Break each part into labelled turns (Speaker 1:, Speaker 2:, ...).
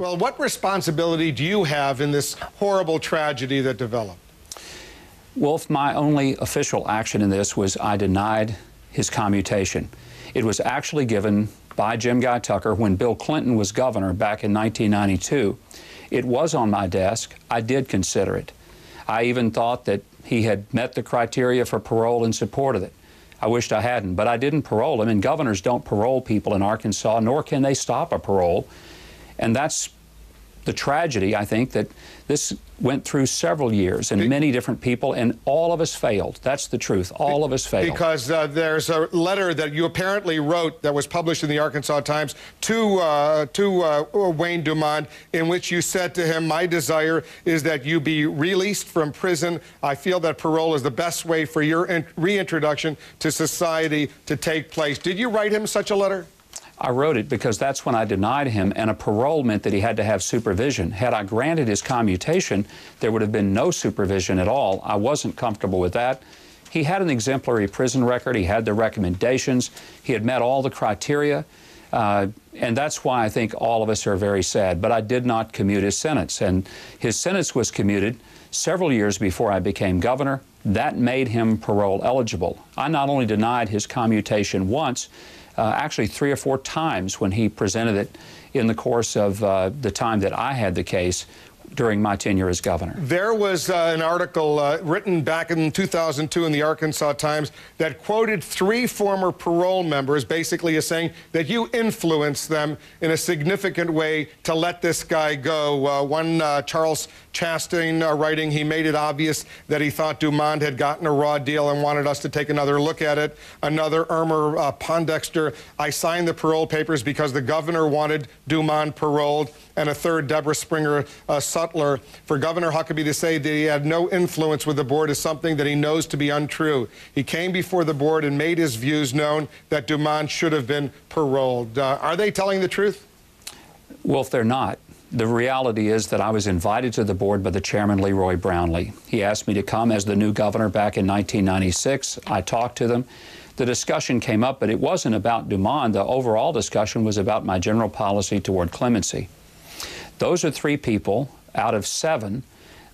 Speaker 1: Well, what responsibility do you have in this horrible tragedy that developed?
Speaker 2: Wolf, my only official action in this was I denied his commutation. It was actually given by Jim Guy Tucker when Bill Clinton was governor back in 1992. It was on my desk. I did consider it. I even thought that he had met the criteria for parole and supported it. I wished I hadn't, but I didn't parole him, and governors don't parole people in Arkansas, nor can they stop a parole. And that's the tragedy, I think, that this went through several years and many different people, and all of us failed. That's the truth. All of us failed.
Speaker 1: Because there's a letter that you apparently wrote that was published in the Arkansas Times to Wayne Dumond, in which you said to him, "My desire is that you be released from prison. I feel that parole is the best way for your reintroduction to society to take place." Did you write him such a letter?
Speaker 2: I wrote it because that's when I denied him, and a parole meant that he had to have supervision. Had I granted his commutation, there would have been no supervision at all. I wasn't comfortable with that. He had an exemplary prison record. He had the recommendations. He had met all the criteria, and that's why I think all of us are very sad. But I did not commute his sentence, and his sentence was commuted several years before I became governor. That made him parole eligible. I not only denied his commutation once, actually 3 or 4 times when he presented it in the course of the time that I had the case during my tenure as governor.
Speaker 1: There was an article written back in 2002 in the Arkansas Times that quoted 3 former parole members, basically as saying that you influenced them in a significant way to let this guy go. One, Charles Chastain, writing, "He made it obvious that he thought Dumond had gotten a raw deal and wanted us to take another look at it." Another, Irmer Pondexter, "I signed the parole papers because the governor wanted Dumond paroled." And a third, Deborah Springer Sutler, "For Governor Huckabee to say that he had no influence with the board is something that he knows to be untrue. He came before the board and made his views known that Dumond should have been paroled." Are they telling the truth?
Speaker 2: Well, if they're not, the reality is that I was invited to the board by the chairman, Leroy Brownlee. He asked me to come as the new governor back in 1996. I talked to them. The discussion came up, but it wasn't about Dumond. The overall discussion was about my general policy toward clemency. Those are 3 people out of 7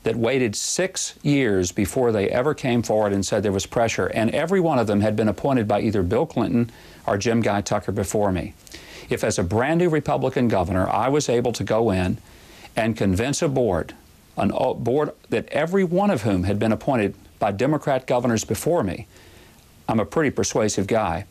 Speaker 2: that waited 6 years before they ever came forward and said there was pressure, and every one of them had been appointed by either Bill Clinton or Jim Guy Tucker before me. If, as a brand new Republican governor, I was able to go in and convince a board that every one of whom had been appointed by Democrat governors before me, I'm a pretty persuasive guy,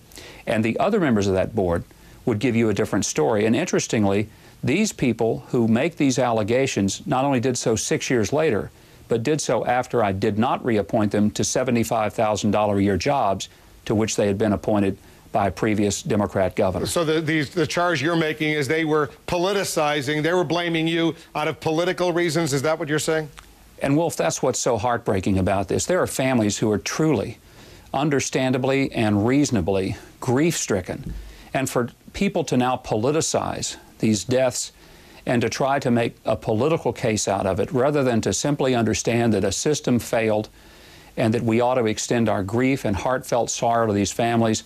Speaker 2: and the other members of that board would give you a different story. And interestingly, these people who make these allegations not only did so 6 years later, but did so after I did not reappoint them to $75,000 a year jobs to which they had been appointed by previous Democrat governors.
Speaker 1: So the charge you're making is they were politicizing, they were blaming you out of political reasons. Is that what you're saying?
Speaker 2: And Wolf, that's what's so heartbreaking about this. There are families who are truly, understandably and reasonably grief-stricken. And for people to now politicize these deaths and to try to make a political case out of it rather than to simply understand that a system failed and that we ought to extend our grief and heartfelt sorrow to these families,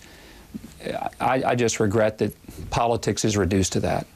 Speaker 2: I just regret that politics is reduced to that.